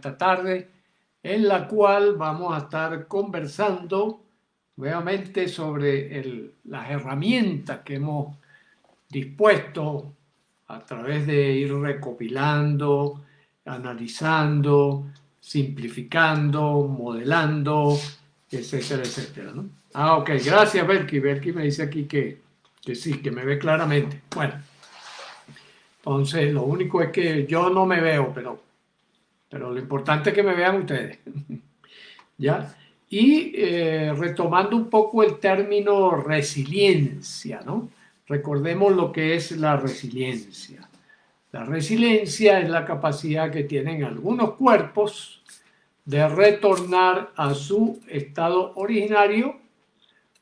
esta tarde, en la cual vamos a estar conversando nuevamente sobre las herramientas que hemos dispuesto a través de ir recopilando, analizando, simplificando, modelando, etcétera, etcétera, ¿no? Ah, ok, gracias, Belki. Belki me dice aquí que sí, que me ve claramente. Bueno, entonces lo único es que yo no me veo, pero lo importante es que me vean ustedes. ¿Ya? Y retomando un poco el término resiliencia, ¿no? Recordemos lo que es la resiliencia. La resiliencia es la capacidad que tienen algunos cuerpos de retornar a su estado originario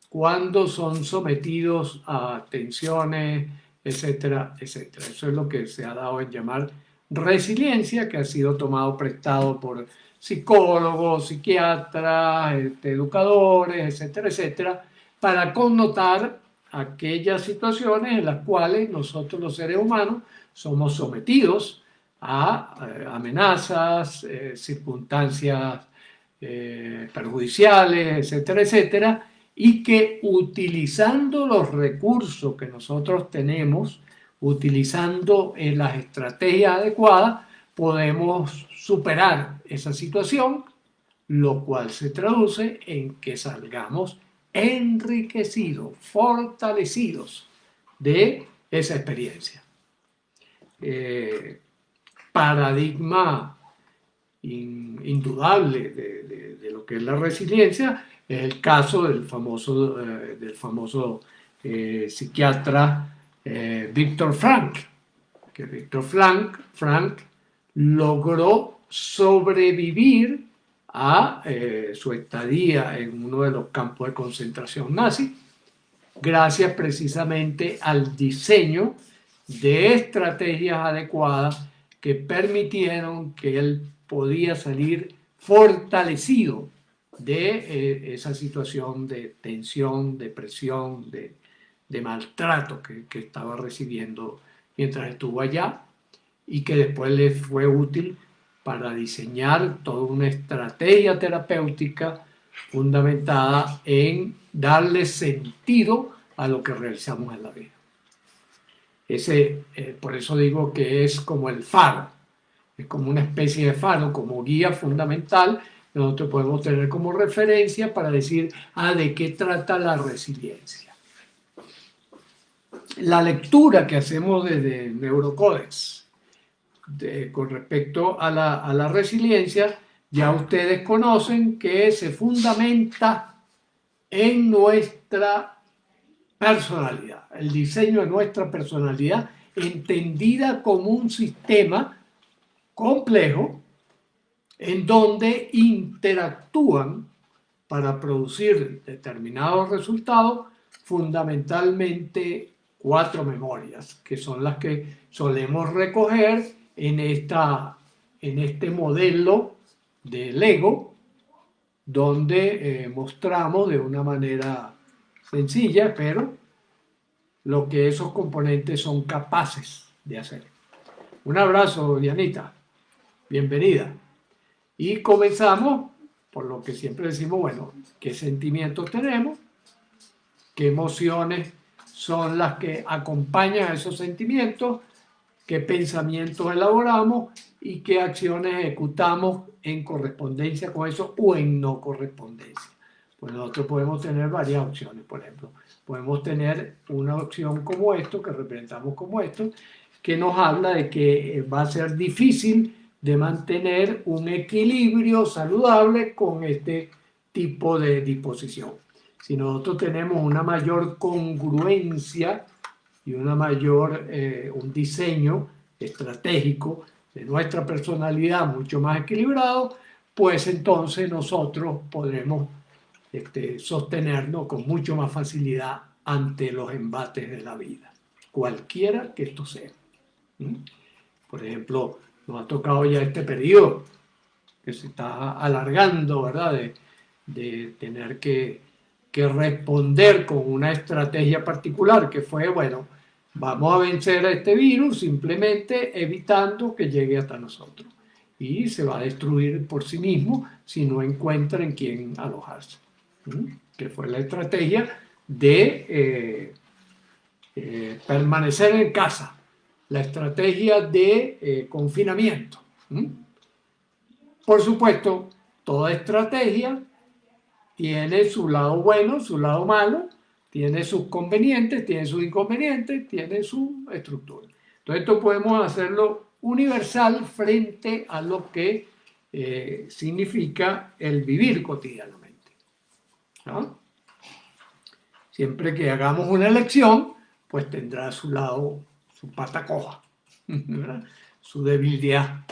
cuando son sometidos a tensiones, etcétera, etcétera. Eso es lo que se ha dado en llamar resiliencia, que ha sido tomado prestado por psicólogos, psiquiatras, educadores, etcétera, etcétera, para connotar aquellas situaciones en las cuales nosotros los seres humanos somos sometidos a amenazas, circunstancias perjudiciales, etcétera, etcétera, y que utilizando los recursos que nosotros tenemos, utilizando las estrategias adecuadas, podemos superar esa situación, lo cual se traduce en que salgamos enriquecidos, fortalecidos de esa experiencia. Paradigma indudable de lo que es la resiliencia es el caso del famoso psiquiatra Víctor Frank, que Víctor Frank logró sobrevivir a su estadía en uno de los campos de concentración nazi, gracias precisamente al diseño de estrategias adecuadas que permitieron que él podía salir fortalecido de esa situación de tensión, de presión, de maltrato que estaba recibiendo mientras estuvo allá y que después le fue útil para diseñar toda una estrategia terapéutica fundamentada en darle sentido a lo que realizamos en la vida. Por eso digo que es como el faro, es como una especie de faro, como guía fundamental, que nosotros podemos tener como referencia para decir, ¿de qué trata la resiliencia? La lectura que hacemos desde Neurocódex con respecto a la resiliencia, ya ustedes conocen que se fundamenta en nuestra personalidad, el diseño de nuestra personalidad entendida como un sistema complejo en donde interactúan para producir determinados resultados fundamentalmente 4 memorias, que son las que solemos recoger en este modelo de Lego, donde mostramos de una manera sencilla, pero lo que esos componentes son capaces de hacer. Un abrazo, Dianita. Bienvenida. Y comenzamos por lo que siempre decimos, bueno, ¿qué sentimientos tenemos? ¿Qué emociones son las que acompañan a esos sentimientos? ¿Qué pensamientos elaboramos? ¿Y qué acciones ejecutamos en correspondencia con eso o en no correspondencia? Pues nosotros podemos tener varias opciones, por ejemplo. Podemos tener una opción como esto, que representamos como esto, que nos habla de que va a ser difícil de mantener un equilibrio saludable con este tipo de disposición. Si nosotros tenemos una mayor congruencia y un diseño estratégico de nuestra personalidad mucho más equilibrado, pues entonces nosotros podremos sostenernos con mucho más facilidad ante los embates de la vida, cualquiera que esto sea. Por ejemplo, nos ha tocado ya este periodo que se está alargando, ¿verdad? De tener que responder con una estrategia particular que fue, bueno, vamos a vencer a este virus simplemente evitando que llegue hasta nosotros. y se va a destruir por sí mismo si no encuentra en quién alojarse. Que fue la estrategia de permanecer en casa, la estrategia de confinamiento. Por supuesto, toda estrategia tiene su lado bueno, su lado malo, tiene sus convenientes, tiene sus inconvenientes, tiene su estructura. Entonces, esto podemos hacerlo universal frente a lo que significa el vivir cotidianamente, ¿no? Siempre que hagamos una elección, pues tendrá su lado, su pata coja, ¿verdad? Su debilidad,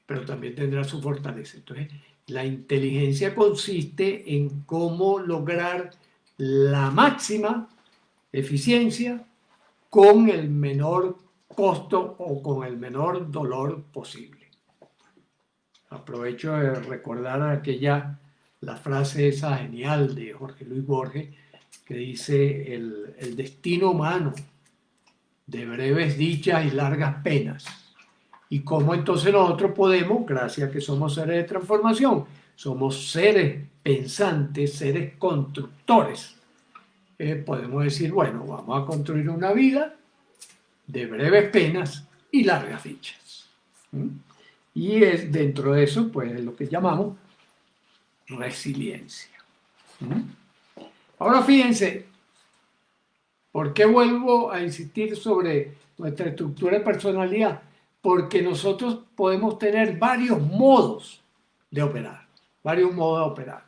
pero también tendrá su fortaleza. Entonces, la inteligencia consiste en cómo lograr la máxima eficiencia con el menor costo o con el menor dolor posible. Aprovecho de recordar la frase esa genial de Jorge Luis Borges, que dice el destino humano de breves dichas y largas penas. Y cómo entonces nosotros podemos, gracias a que somos seres de transformación, somos seres pensantes, seres constructores, podemos decir, bueno, vamos a construir una vida de breves penas y largas dichas. Y es dentro de eso, pues, lo que llamamos resiliencia. Ahora fíjense, ¿por qué vuelvo a insistir sobre nuestra estructura de personalidad? Porque nosotros podemos tener varios modos de operar, varios modos de operar.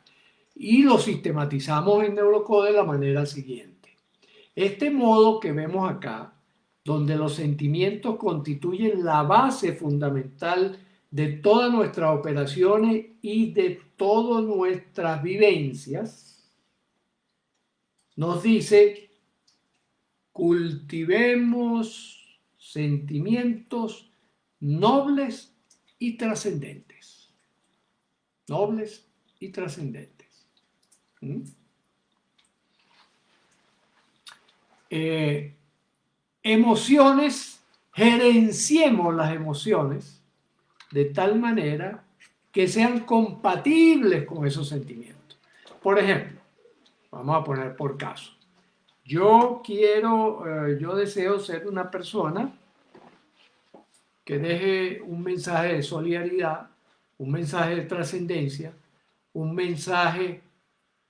Y lo sistematizamos en Neurocode de la manera siguiente. Este modo que vemos acá, donde los sentimientos constituyen la base fundamental de todas nuestras operaciones y de todas nuestras vivencias, nos dice: cultivemos sentimientos nobles y trascendentes. Nobles y trascendentes. Emociones, gerenciemos las emociones de tal manera que sean compatibles con esos sentimientos. Por ejemplo, vamos a poner por caso. Yo deseo ser una persona que deje un mensaje de solidaridad, un mensaje de trascendencia, un mensaje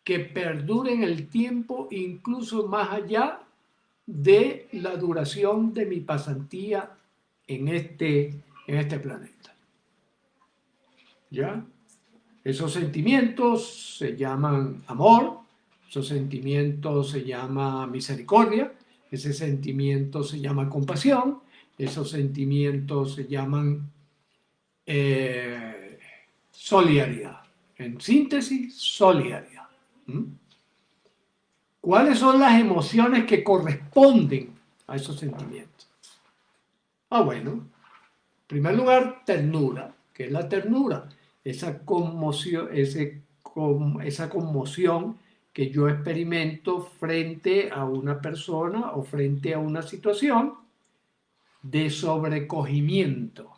que perdure en el tiempo, incluso más allá de la duración de mi pasantía en este planeta. ¿Ya? Esos sentimientos se llaman amor, esos sentimientos se llama misericordia, ese sentimiento se llama compasión, esos sentimientos se llaman solidaridad. En síntesis, solidaridad. ¿Cuáles son las emociones que corresponden a esos sentimientos? Bueno, en primer lugar, ternura. ¿Qué es la ternura? Esa conmoción, esa conmoción que yo experimento frente a una persona o frente a una situación de sobrecogimiento,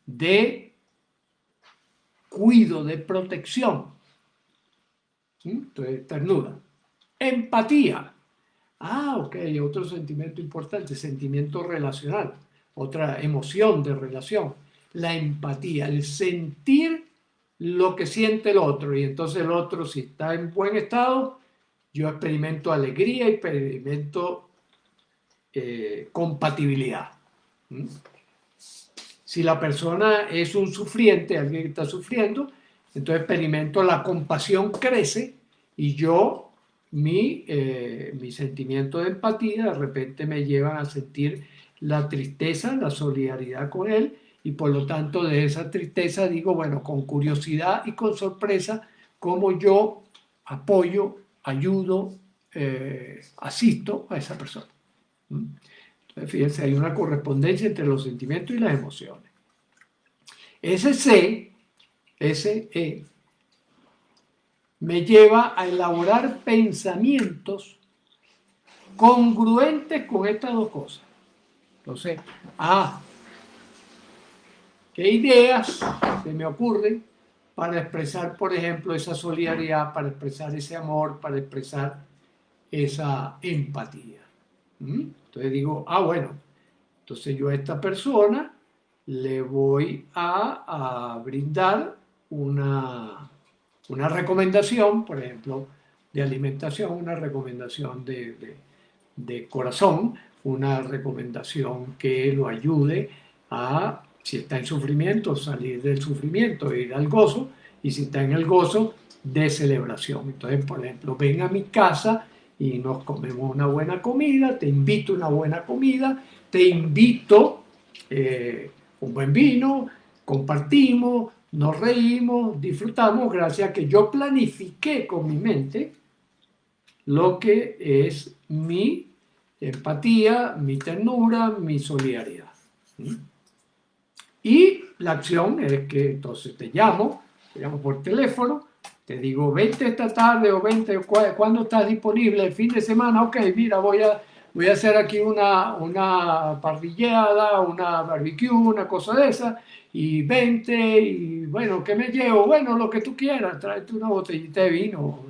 de cuidado, de protección. Entonces, ternura. Empatía. Ok, otro sentimiento importante, sentimiento relacional, otra emoción de relación. La empatía, el sentir lo que siente el otro, y entonces el otro, si está en buen estado, yo experimento alegría y experimento compatibilidad. Si la persona es un sufriente, alguien que está sufriendo, entonces experimento la compasión crece y yo, mi sentimiento de empatía de repente me llevan a sentir la tristeza, la solidaridad con él, y por lo tanto de esa tristeza digo, bueno, con curiosidad y con sorpresa, cómo yo apoyo, ayudo, asisto a esa persona. Entonces, fíjense, hay una correspondencia entre los sentimientos y las emociones. Ese me lleva a elaborar pensamientos congruentes con estas dos cosas. Entonces, ¿Qué ideas se me ocurren para expresar, por ejemplo, esa solidaridad, para expresar ese amor, para expresar esa empatía? Entonces digo, bueno, entonces yo a esta persona le voy a brindar una recomendación, por ejemplo, de alimentación, una recomendación de corazón, una recomendación que lo ayude a, si está en sufrimiento, salir del sufrimiento, ir al gozo, y si está en el gozo, de celebración. Entonces, por ejemplo, ven a mi casa y nos comemos una buena comida, te invito a una buena comida, te invito un buen vino, compartimos, nos reímos, disfrutamos, gracias a que yo planifiqué con mi mente lo que es mi empatía, mi ternura, mi solidaridad. Y la acción es que entonces te llamo por teléfono, te digo, vente esta tarde o vente, ¿cuándo estás disponible? El fin de semana, ok, mira, voy a hacer aquí una parrillada, una barbecue, una cosa de esa, y vente, y bueno, ¿qué me llevo? Bueno, lo que tú quieras, tráete una botellita de vino,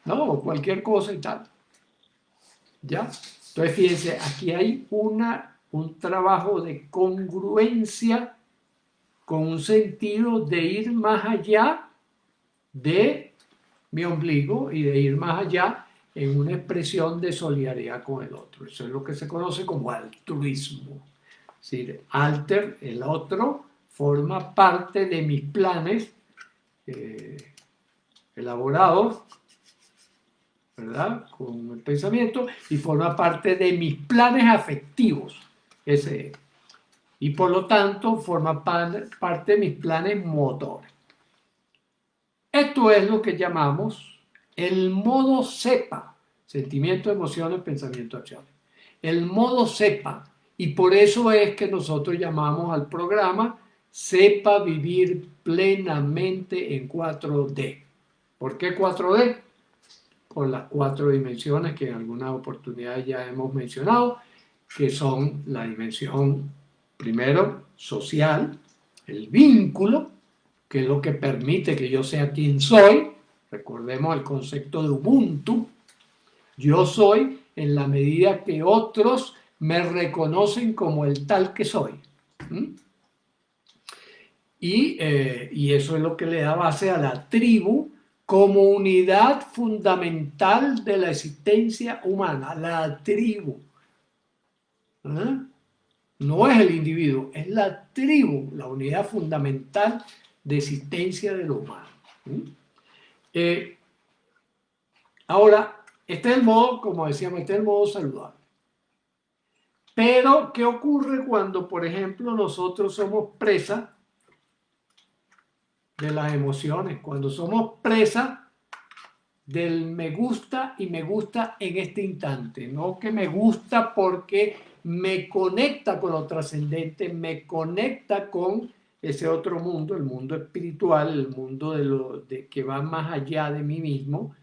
¿no? O cualquier cosa y tal. ¿Ya? Entonces, fíjense, aquí hay un trabajo de congruencia con un sentido de ir más allá de mi ombligo y de ir más allá en una expresión de solidaridad con el otro. Eso es lo que se conoce como altruismo. Es decir, alter, el otro, forma parte de mis planes elaborados, ¿verdad? Con el pensamiento, y forma parte de mis planes afectivos, ese, y por lo tanto forma parte de mis planes motores. Esto es lo que llamamos el modo SEPA, sentimiento, emociones, pensamiento, acciones. El modo SEPA, y por eso es que nosotros llamamos al programa Sepa Vivir Plenamente en 4D. ¿Por qué 4D? Por las 4 dimensiones que en algunas oportunidades ya hemos mencionado, que son la dimensión, primero, social, el vínculo, que es lo que permite que yo sea quien soy. Recordemos el concepto de Ubuntu. Yo soy en la medida que otros me reconocen como el tal que soy. Y eso es lo que le da base a la tribu como unidad fundamental de la existencia humana, la tribu. No es el individuo, es la tribu, la unidad fundamental de existencia de lo humano. Ahora, este es el modo, como decíamos, este es el modo saludable. Pero, ¿qué ocurre cuando, por ejemplo, nosotros somos presa de las emociones? Cuando somos presa del me gusta y me gusta en este instante, no que me gusta porque me conecta con lo trascendente, me conecta con ese otro mundo, el mundo espiritual, el mundo que va más allá de mí mismo,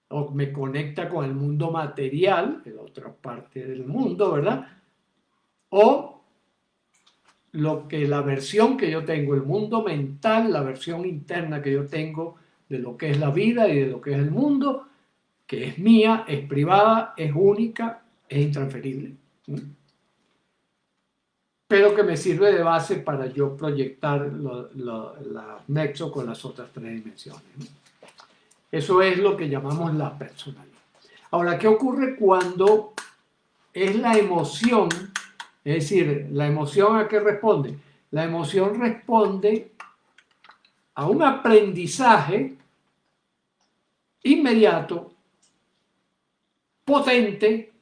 o me conecta con el mundo material, en otra parte del mundo, ¿verdad? O la versión que yo tengo, el mundo mental, la versión interna que yo tengo de lo que es la vida y de lo que es el mundo, que es mía, es privada, es única, es intransferible. Pero que me sirve de base para yo proyectar los nexos con las otras 3 dimensiones. Eso es lo que llamamos la personalidad. Ahora, ¿qué ocurre cuando es la emoción? Es decir, ¿la emoción a qué responde? La emoción responde a un aprendizaje inmediato, potente,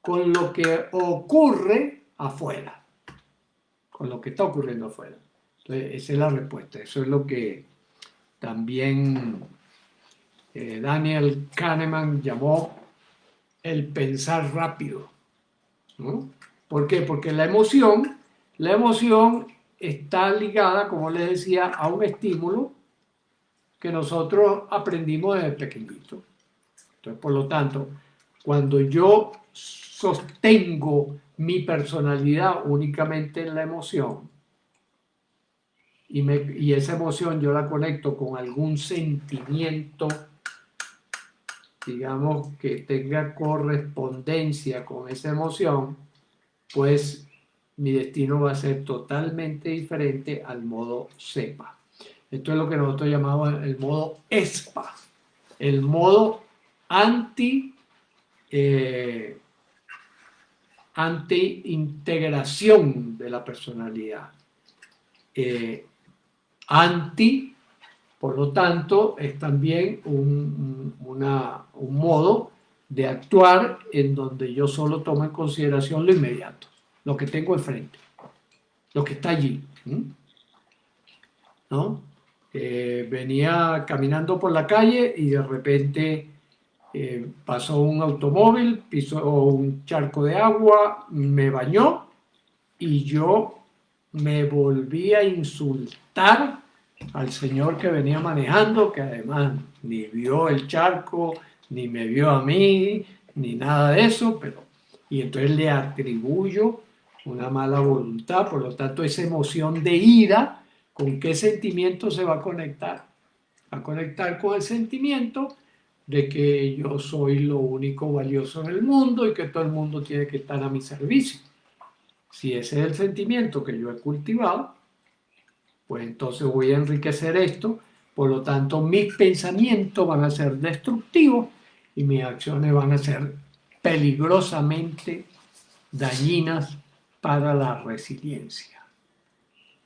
con lo que ocurre afuera, con lo que está ocurriendo afuera. Entonces, esa es la respuesta. Eso es lo que también Daniel Kahneman llamó el pensar rápido, ¿no? ¿Por qué? Porque la emoción está ligada, como les decía, a un estímulo que nosotros aprendimos desde pequeñito. Entonces, por lo tanto, cuando yo sostengo mi personalidad únicamente en la emoción, y esa emoción yo la conecto con algún sentimiento, digamos, que tenga correspondencia con esa emoción, pues mi destino va a ser totalmente diferente al modo SEPA. Esto es lo que nosotros llamamos el modo ESPA, el modo anti-integración de la personalidad. Anti, por lo tanto, es también un modo de actuar en donde yo solo tomo en consideración lo inmediato, lo que tengo enfrente, lo que está allí, ¿no? Venía caminando por la calle y de repente pasó un automóvil, pisó un charco de agua, me bañó y yo me volví a insultar al señor que venía manejando, que además ni vio el charco, ni me vio a mí, ni nada de eso, y entonces le atribuyo una mala voluntad, por lo tanto esa emoción de ira, ¿con qué sentimiento se va a conectar? Va a conectar con el sentimiento de que yo soy lo único valioso en el mundo y que todo el mundo tiene que estar a mi servicio. Si ese es el sentimiento que yo he cultivado, pues entonces voy a enriquecer esto, por lo tanto mis pensamientos van a ser destructivos y mis acciones van a ser peligrosamente dañinas para la resiliencia.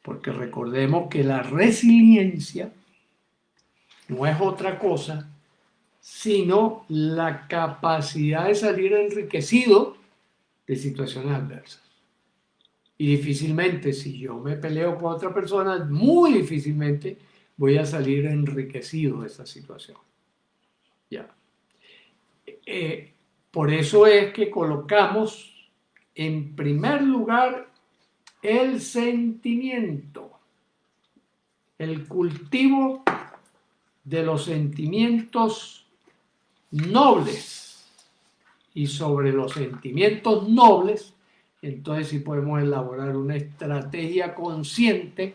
Porque recordemos que la resiliencia no es otra cosa sino la capacidad de salir enriquecido de situaciones adversas. Y difícilmente, si yo me peleo con otra persona, muy difícilmente voy a salir enriquecido de esa situación. Ya. Por eso es que colocamos en primer lugar el sentimiento, el cultivo de los sentimientos nobles. Y sobre los sentimientos nobles, entonces sí podemos elaborar una estrategia consciente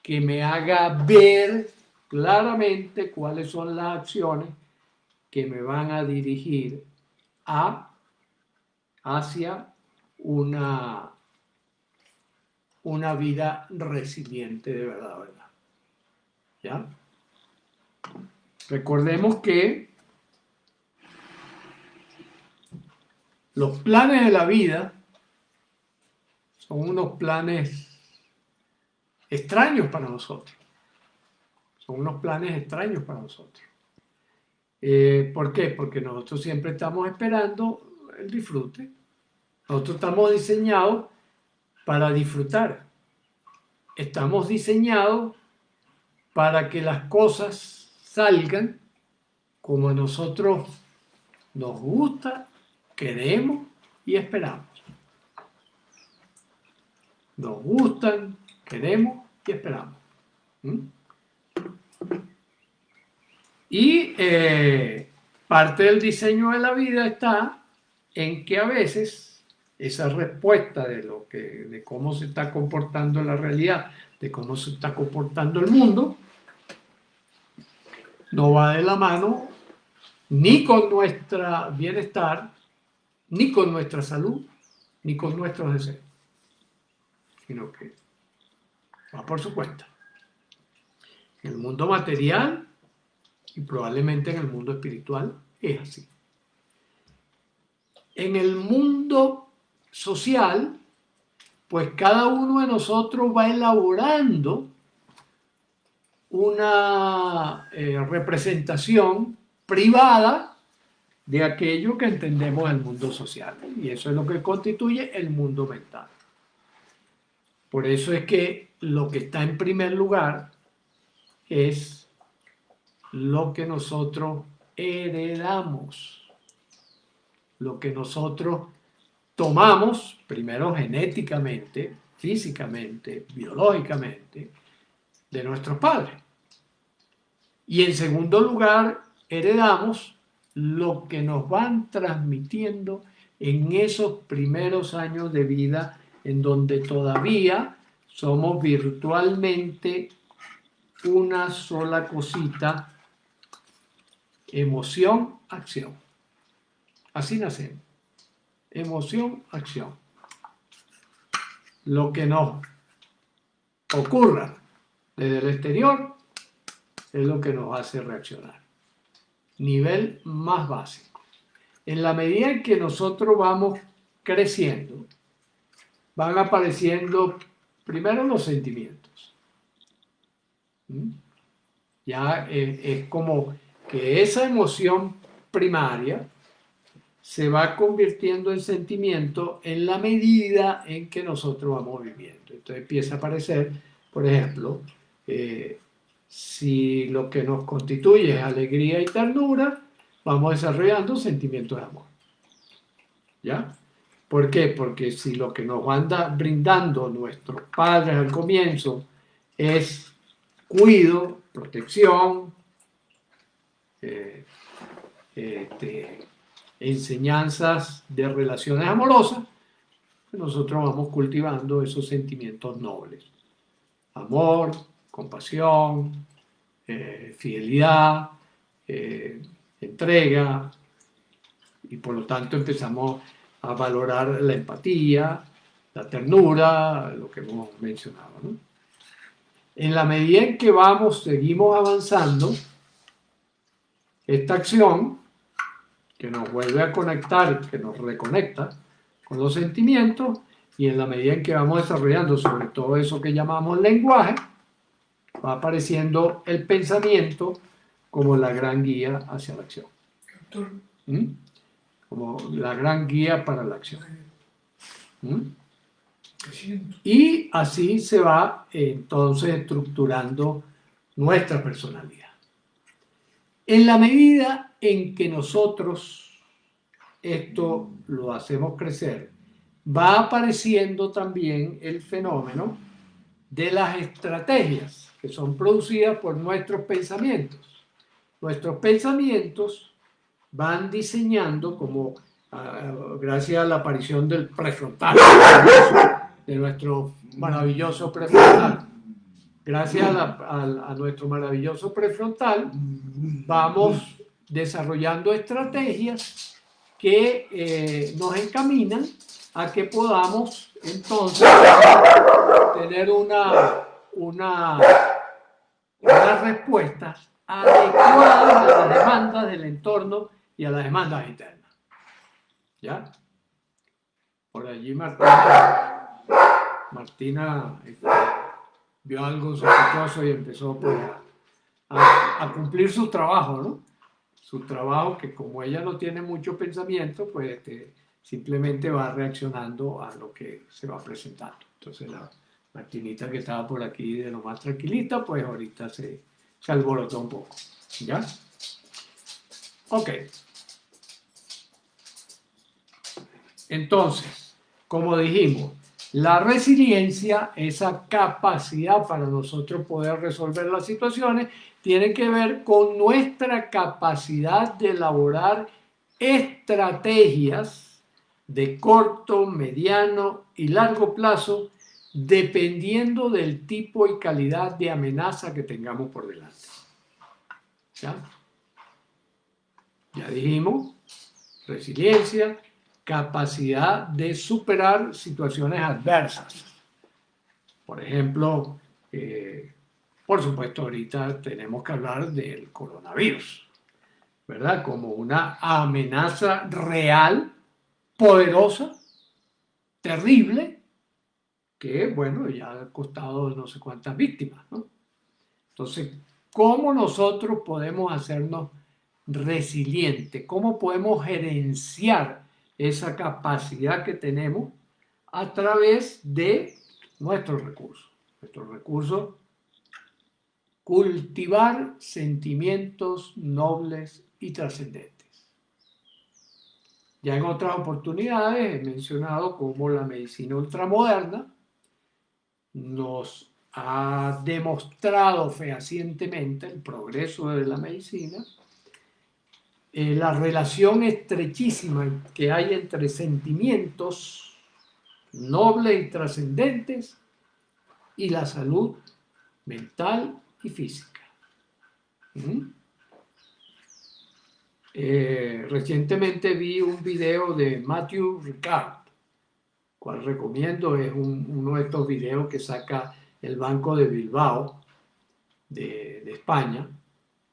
que me haga ver claramente cuáles son las acciones que me van a dirigir hacia una vida resiliente de verdad, ¿verdad? ¿Ya? Recordemos que los planes de la vida son unos planes extraños para nosotros. Son unos planes extraños para nosotros. ¿Por qué? Porque nosotros siempre estamos esperando el disfrute. Nosotros estamos diseñados para disfrutar. Estamos diseñados para que las cosas salgan como a nosotros nos gusta, queremos y esperamos. Nos gustan, queremos y esperamos. Y parte del diseño de la vida está en que a veces esa respuesta de cómo se está comportando la realidad, de cómo se está comportando el mundo, no va de la mano ni con nuestro bienestar, ni con nuestra salud, ni con nuestros deseos, sino que va por su cuenta. En el mundo material y probablemente en el mundo espiritual es así. En el mundo social, pues cada uno de nosotros va elaborando una representación privada de aquello que entendemos el mundo social. Y eso es lo que constituye el mundo mental. Por eso es que lo que está en primer lugar es lo que nosotros heredamos, lo que nosotros tomamos, primero genéticamente, físicamente, biológicamente, de nuestros padres. Y en segundo lugar, heredamos lo que nos van transmitiendo en esos primeros años de vida en donde todavía somos virtualmente una sola cosita: emoción, acción. Así nacemos. Emoción, acción. Lo que nos ocurra desde el exterior es lo que nos hace reaccionar. Nivel más básico. En la medida en que nosotros vamos creciendo, van apareciendo primero los sentimientos. Ya es como que esa emoción primaria se va convirtiendo en sentimiento en la medida en que nosotros vamos viviendo. Entonces empieza a aparecer, por ejemplo, si lo que nos constituye es alegría y ternura, vamos desarrollando sentimientos de amor. ¿Ya? ¿Por qué? Porque si lo que nos van brindando nuestros padres al comienzo es cuidado, protección, enseñanzas de relaciones amorosas, nosotros vamos cultivando esos sentimientos nobles. Amor, compasión, fidelidad, entrega, y por lo tanto empezamos a valorar la empatía, la ternura, lo que hemos mencionado, ¿no? En la medida en que seguimos avanzando, esta acción que nos vuelve a conectar, que nos reconecta con los sentimientos, y en la medida en que vamos desarrollando sobre todo eso que llamamos lenguaje, va apareciendo el pensamiento como la gran guía hacia la acción. Como la gran guía para la acción. Y así se va entonces estructurando nuestra personalidad. En la medida en que nosotros esto lo hacemos crecer, va apareciendo también el fenómeno de las estrategias que son producidas por nuestros pensamientos. Nuestros pensamientos van diseñando, como gracias a la aparición del prefrontal, de nuestro maravilloso prefrontal. Gracias a nuestro maravilloso prefrontal, vamos desarrollando estrategias que nos encaminan a que podamos entonces tener una respuesta adecuada a las demandas del entorno y a las demandas internas. ¿Ya? Por allí Martina vio algo sospechoso y empezó pues, a cumplir su trabajo, ¿no? Su trabajo, que como ella no tiene mucho pensamiento, pues simplemente va reaccionando a lo que se va presentando. Entonces la Martinita, que estaba por aquí de lo más tranquilita, pues ahorita se alborotó un poco. ¿Ya? Ok. Entonces, como dijimos, la resiliencia, esa capacidad para nosotros poder resolver las situaciones, tiene que ver con nuestra capacidad de elaborar estrategias de corto, mediano y largo plazo, dependiendo del tipo y calidad de amenaza que tengamos por delante. ¿Ya? Ya dijimos, resiliencia, capacidad de superar situaciones adversas. Por ejemplo, por supuesto, ahorita tenemos que hablar del coronavirus, ¿verdad? Como una amenaza real, poderosa, terrible, que, bueno, ya ha costado no sé cuántas víctimas, ¿no? Entonces, ¿cómo nosotros podemos hacernos resilientes? ¿Cómo podemos gerenciar esa capacidad que tenemos a través de nuestros recursos? Nuestros recursos: cultivar sentimientos nobles y trascendentes. Ya en otras oportunidades he mencionado cómo la medicina ultramoderna nos ha demostrado fehacientemente el progreso de la medicina, la relación estrechísima que hay entre sentimientos nobles y trascendentes y la salud mental y física. Recientemente vi un video de Matthew Ricard, cual recomiendo, es uno de estos videos que saca el Banco de Bilbao de España,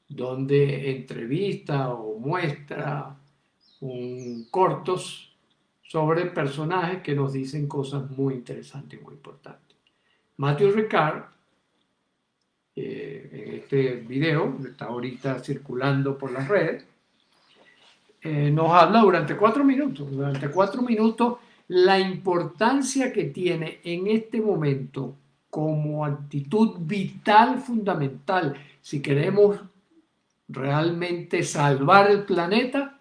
donde entrevista o muestra cortos sobre personajes que nos dicen cosas muy interesantes y muy importantes. Matthew Ricard, en este video, que está ahorita circulando por las redes, nos habla durante 4 minutos. Durante 4 minutos la importancia que tiene en este momento como actitud vital fundamental si queremos realmente salvar el planeta,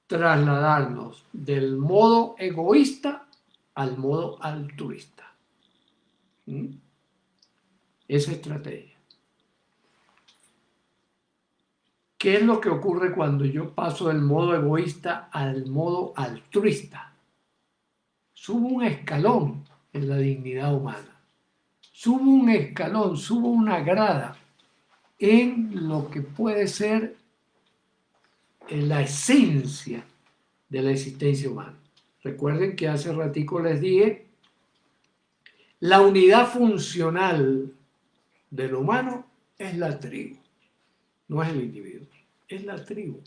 trasladarnos del modo egoísta al modo altruista. Esa estrategia. ¿Qué es lo que ocurre cuando yo paso del modo egoísta al modo altruista? Subo un escalón en la dignidad humana. Subo un escalón, subo una grada en lo que puede ser la esencia de la existencia humana. Recuerden que hace ratico les dije, la unidad funcional de lo humano es la tribu, no es el individuo, es la tribu.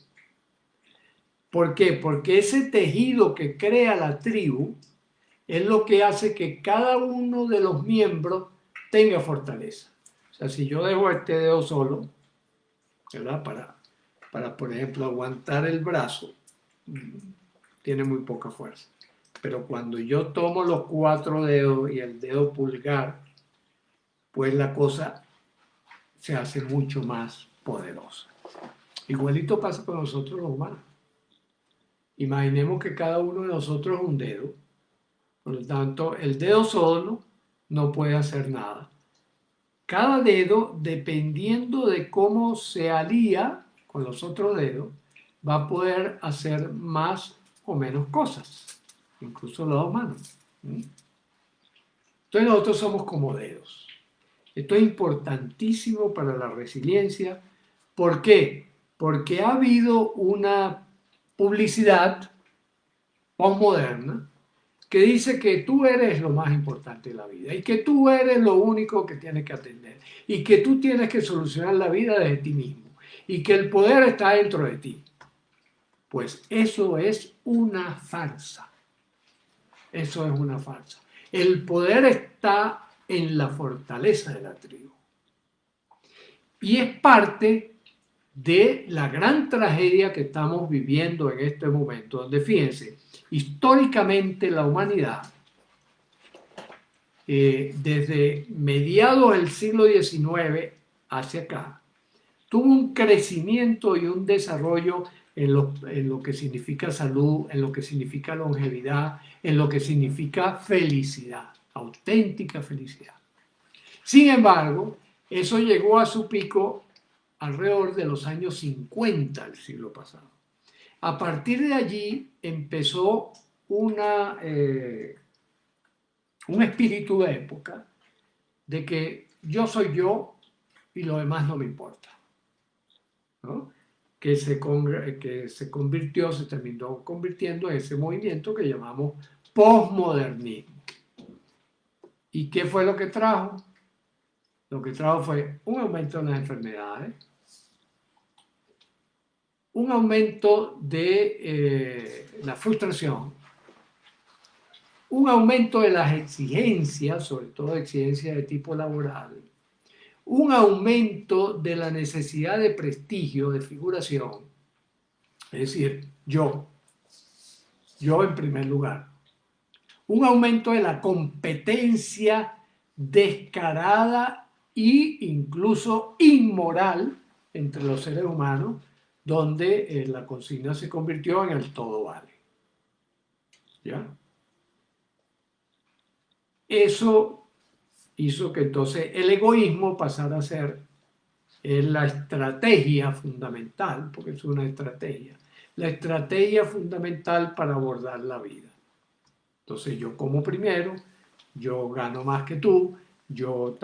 ¿Por qué? Porque ese tejido que crea la tribu es lo que hace que cada uno de los miembros tenga fortaleza. O sea, si yo dejo este dedo solo, ¿verdad? Para, por ejemplo, aguantar el brazo, tiene muy poca fuerza. Pero cuando yo tomo los 4 dedos y el dedo pulgar, pues la cosa se hace mucho más poderosa. Igualito pasa con nosotros los humanos. Imaginemos que cada uno de nosotros es un dedo. Por lo tanto, el dedo solo no puede hacer nada. Cada dedo, dependiendo de cómo se alía con los otros dedos, va a poder hacer más o menos cosas, incluso las dos manos. Entonces nosotros somos como dedos. Esto es importantísimo para la resiliencia. ¿Por qué? Porque ha habido una publicidad postmoderna que dice que tú eres lo más importante de la vida y que tú eres lo único que tienes que atender y que tú tienes que solucionar la vida desde ti mismo y que el poder está dentro de ti. Pues eso es una farsa. Eso es una farsa. El poder está en la fortaleza de la tribu. Y es parte de la gran tragedia que estamos viviendo en este momento, donde fíjense, históricamente la humanidad, desde mediados del siglo XIX hacia acá, tuvo un crecimiento y un desarrollo en lo que significa salud, en lo que significa longevidad, en lo que significa felicidad, auténtica felicidad. Sin embargo, eso llegó a su pico alrededor de los años 50 del siglo pasado. A partir de allí empezó un espíritu de época de que yo soy yo y lo demás no me importa, ¿no? Que se convirtió, se terminó convirtiendo en ese movimiento que llamamos posmodernismo. ¿Y qué fue lo que trajo? Lo que trajo fue un aumento en las enfermedades, un aumento de la frustración, un aumento de las exigencias, sobre todo exigencias de tipo laboral, un aumento de la necesidad de prestigio, de figuración, es decir, yo en primer lugar, un aumento de la competencia descarada e incluso inmoral entre los seres humanos, donde la consigna se convirtió en el todo vale. ¿Ya? Eso hizo que entonces el egoísmo pasara a ser la estrategia fundamental, porque es una estrategia, la estrategia fundamental para abordar la vida. Entonces yo como primero, yo gano más que tú, yo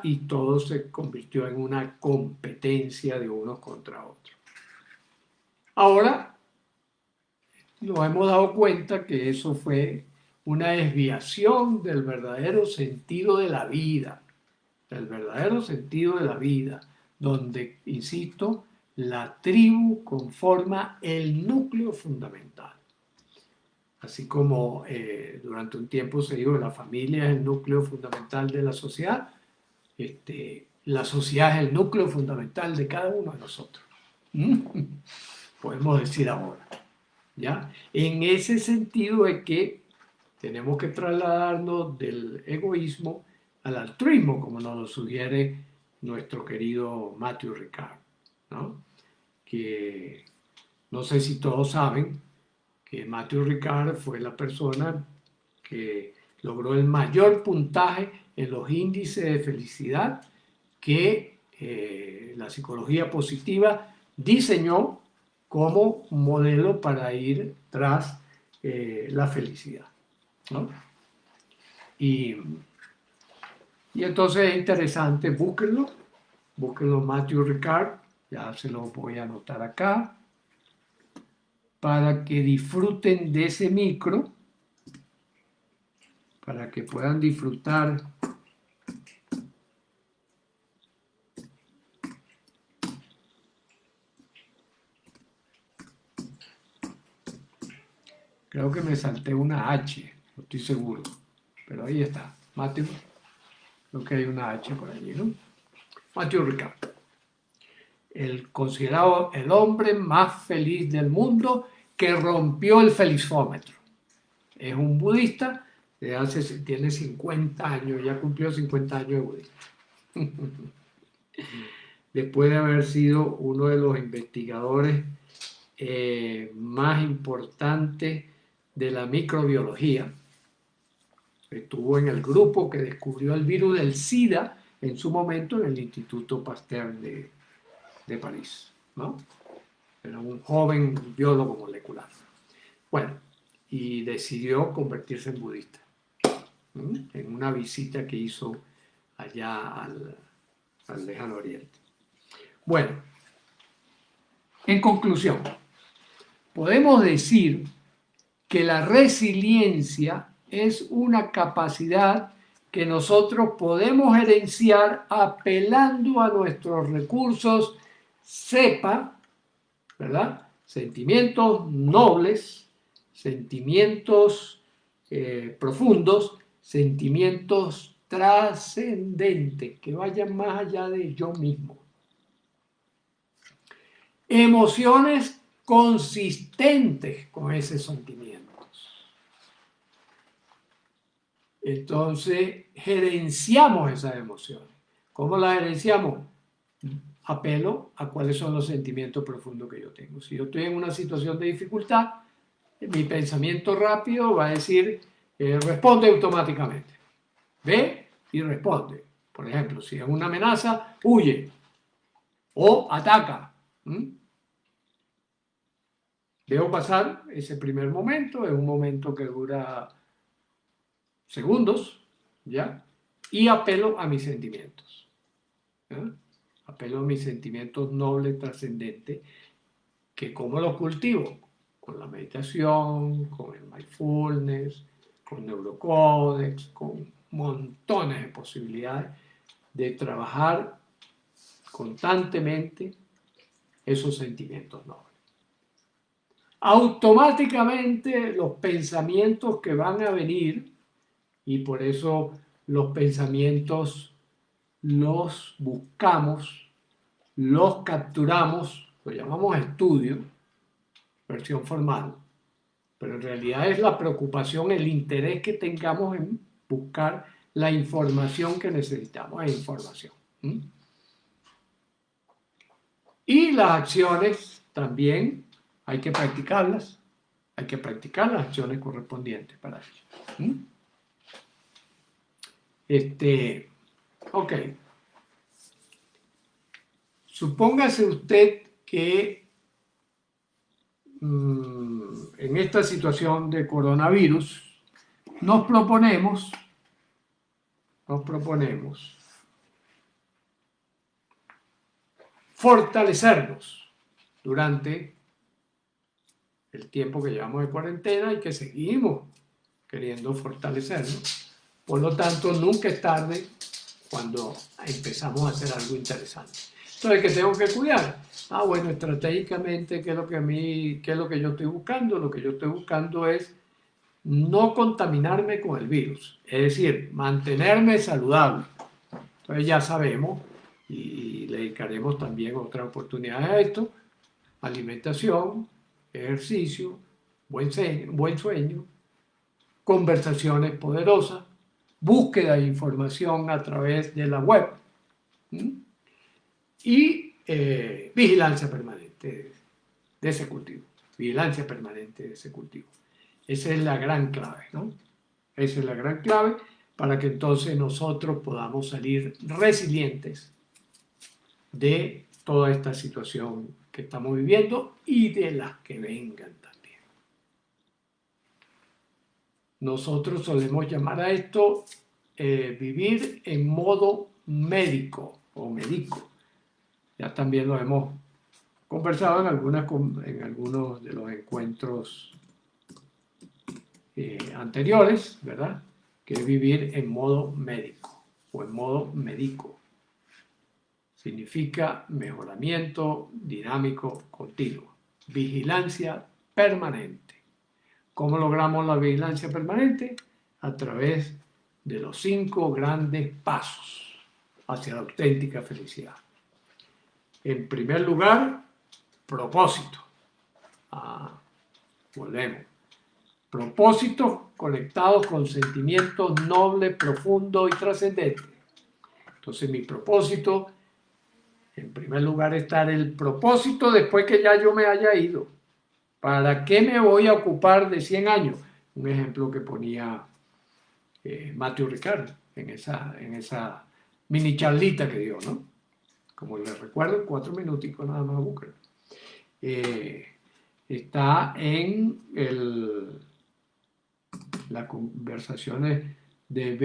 y todo se convirtió en una competencia de unos contra otros. Ahora nos hemos dado cuenta que eso fue una desviación del verdadero sentido de la vida, donde, insisto, la tribu conforma el núcleo fundamental. Así como durante un tiempo se dijo que la familia es el núcleo fundamental de la sociedad, la sociedad es el núcleo fundamental de cada uno de nosotros. Podemos decir ahora, ¿ya? En ese sentido es que tenemos que trasladarnos del egoísmo al altruismo, como nos lo sugiere nuestro querido Matthew Ricard, ¿no? Que no sé si todos saben que Matthew Ricard fue la persona que logró el mayor puntaje en los índices de felicidad que la psicología positiva diseñó como modelo para ir tras la felicidad, ¿no? Y entonces es interesante, búsquenlo Matthew Ricard, ya se lo voy a anotar acá, para que disfruten de ese micro, para que puedan disfrutar creo que me salté una H, no estoy seguro, pero ahí está, Matthew, creo que hay una H por allí, ¿no? Matthew Ricard, el considerado el hombre más feliz del mundo que rompió el felizómetro. Es un budista, tiene 50 años, ya cumplió 50 años de budista. Después de haber sido uno de los investigadores más importantes de la microbiología, estuvo en el grupo que descubrió el virus del SIDA en su momento en el Instituto Pasteur de París, ¿no? Era un joven biólogo molecular. Bueno, y decidió convertirse en budista, ¿sí? En una visita que hizo allá al lejano oriente. Bueno, en conclusión, podemos decir que la resiliencia es una capacidad que nosotros podemos herenciar apelando a nuestros recursos cepa, ¿verdad? Sentimientos nobles, sentimientos profundos, sentimientos trascendentes que vayan más allá de yo mismo. Emociones consistentes con esos sentimientos. Entonces, gerenciamos esas emociones. ¿Cómo las gerenciamos? Apelo a cuáles son los sentimientos profundos que yo tengo. Si yo estoy en una situación de dificultad, mi pensamiento rápido va a decir, responde automáticamente. Ve y responde. Por ejemplo, si es una amenaza, huye o ataca. Veo pasar ese primer momento, es un momento que dura segundos, ¿ya? Y apelo a mis sentimientos. ¿Ya? Apelo a mis sentimientos nobles, trascendentes, que ¿cómo los cultivo? Con la meditación, con el mindfulness, con neurocódex, con montones de posibilidades de trabajar constantemente esos sentimientos nobles. Automáticamente los pensamientos que van a venir, y por eso los pensamientos los buscamos, los capturamos, lo llamamos estudio, versión formal, pero en realidad es la preocupación, el interés que tengamos en buscar la información que necesitamos, es información. Y las acciones también hay que practicarlas, hay que practicar las acciones correspondientes para ello. Ok. Supóngase usted que en esta situación de coronavirus nos proponemos nos proponemos fortalecernos durante el tiempo que llevamos de cuarentena y que seguimos queriendo fortalecernos. Por lo tanto, nunca es tarde cuando empezamos a hacer algo interesante. Entonces, ¿qué tengo que cuidar? Bueno, estratégicamente, ¿qué es lo que yo estoy buscando? Lo que yo estoy buscando es no contaminarme con el virus, es decir, mantenerme saludable. Entonces ya sabemos, y le dedicaremos también otras oportunidades a esto: alimentación, ejercicio, buen sueño, conversaciones poderosas, búsqueda de información a través de la web, y vigilancia permanente de ese cultivo. Vigilancia permanente de ese cultivo. Esa es la gran clave, ¿no? Esa es la gran clave para que entonces nosotros podamos salir resilientes de toda esta situación que estamos viviendo y de las que vengan también. Nosotros solemos llamar a esto vivir en modo médico o médico. Ya también lo hemos conversado en algunos de los encuentros anteriores, ¿verdad? Que es vivir en modo médico o en modo médico. Significa mejoramiento dinámico continuo, vigilancia permanente. ¿Cómo logramos la vigilancia permanente? A través de los 5 grandes pasos hacia la auténtica felicidad. En primer lugar, propósito. Volvemos. Propósitos conectados con sentimientos nobles, profundos y trascendentes. Entonces, mi propósito, en primer lugar, está el propósito después que ya yo me haya ido. ¿Para qué me voy a ocupar de 100 años? Un ejemplo que ponía Matthew Ricard en esa mini charlita que dio, ¿no? Como les recuerdo, 4 minuticos nada más, búsquenlo. Está en las conversaciones de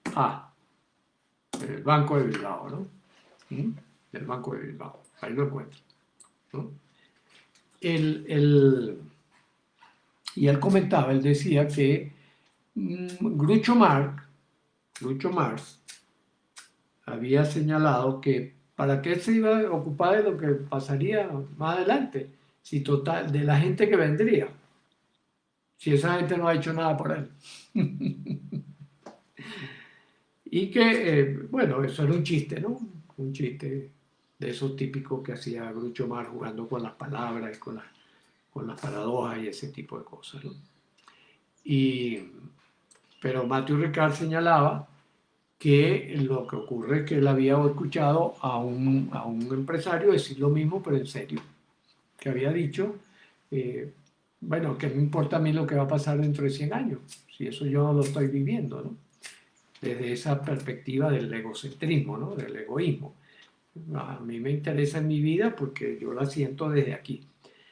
BBVA, el Banco de Bilbao, ¿no? Del Banco de Bilbao, ahí lo encuentro, ¿no? Y él comentaba, él decía que Groucho Marx había señalado que para qué se iba a ocupar de lo que pasaría más adelante, si total, de la gente que vendría, si esa gente no ha hecho nada por él. Y que, bueno, eso era un chiste, ¿no? Un chiste de esos típicos que hacía Groucho Marx jugando con las palabras, con las paradojas y ese tipo de cosas, ¿no? Pero Matthew Ricard señalaba que lo que ocurre es que él había escuchado a un empresario decir lo mismo, pero en serio, que había dicho, bueno, que no importa a mí lo que va a pasar dentro de 100 años, si eso yo no lo estoy viviendo, ¿no? Desde esa perspectiva del egocentrismo, ¿no? Del egoísmo. A mí me interesa en mi vida porque yo la siento desde aquí.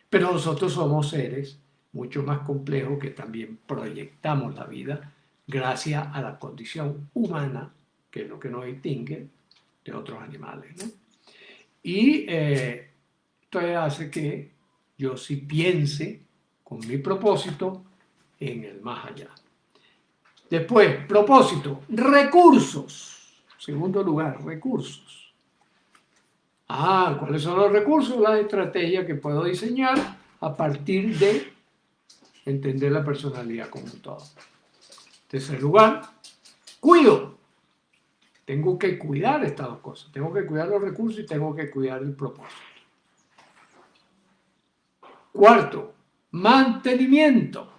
Pero nosotros somos seres mucho más complejos que también proyectamos la vida gracias a la condición humana, que es lo que nos distingue de otros animales, ¿no? Y esto hace que yo sí piense con mi propósito en el más allá. Después, propósito, recursos. Segundo lugar, recursos. ¿Cuáles son los recursos? La estrategia que puedo diseñar a partir de entender la personalidad como un todo. Tercer lugar, cuido. Tengo que cuidar estas dos cosas. Tengo que cuidar los recursos y tengo que cuidar el propósito. Cuarto, mantenimiento.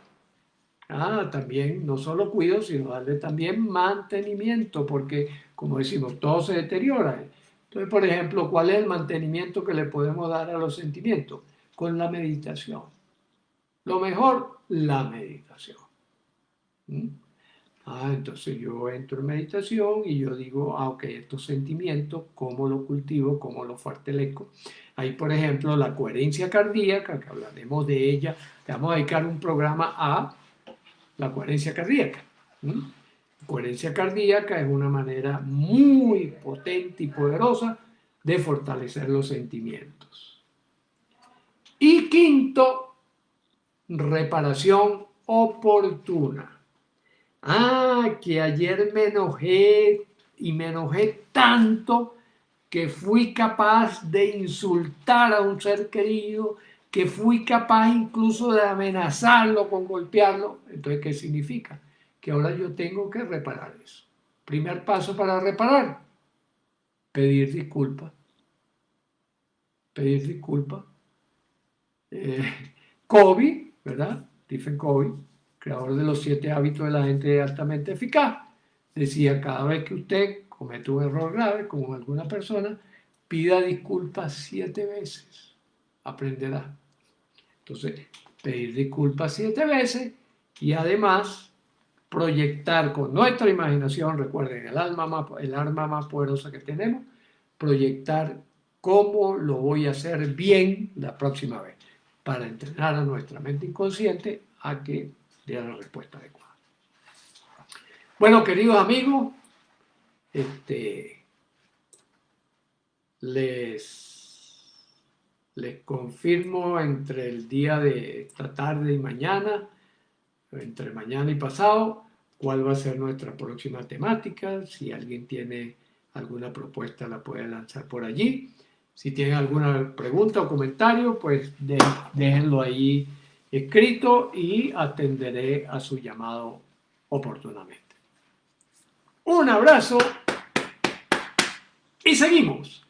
También no solo cuido, sino darle también mantenimiento, porque, como decimos, todo se deteriora. Entonces, por ejemplo, ¿cuál es el mantenimiento que le podemos dar a los sentimientos? Con la meditación. Lo mejor, la meditación. Entonces yo entro en meditación y yo digo, ok, estos sentimientos, ¿cómo los cultivo? ¿Cómo los fortalezco? Hay, por ejemplo, la coherencia cardíaca, que hablaremos de ella. Le vamos a dedicar un programa a la coherencia cardíaca. coherencia cardíaca es una manera muy potente y poderosa de fortalecer los sentimientos. Y quinto, reparación oportuna. Que ayer me enojé y me enojé tanto que fui capaz de insultar a un ser querido, que fui capaz incluso de amenazarlo con golpearlo. Entonces, ¿qué significa? Que ahora yo tengo que reparar eso. Primer paso para reparar, pedir disculpas. Pedir disculpas. Covey, ¿verdad? Stephen Covey, creador de los 7 hábitos de la gente altamente eficaz, decía, cada vez que usted comete un error grave con alguna persona, pida disculpas 7 veces, aprenderá. Entonces, pedir disculpas 7 veces y además proyectar con nuestra imaginación, recuerden, el arma más poderosa que tenemos, proyectar cómo lo voy a hacer bien la próxima vez, para entrenar a nuestra mente inconsciente a que dé la respuesta adecuada. Bueno, queridos amigos, les confirmo entre el día de esta tarde y mañana, entre mañana y pasado, cuál va a ser nuestra próxima temática. Si alguien tiene alguna propuesta, la puede lanzar por allí. Si tienen alguna pregunta o comentario, pues déjenlo ahí escrito y atenderé a su llamado oportunamente. Un abrazo y seguimos.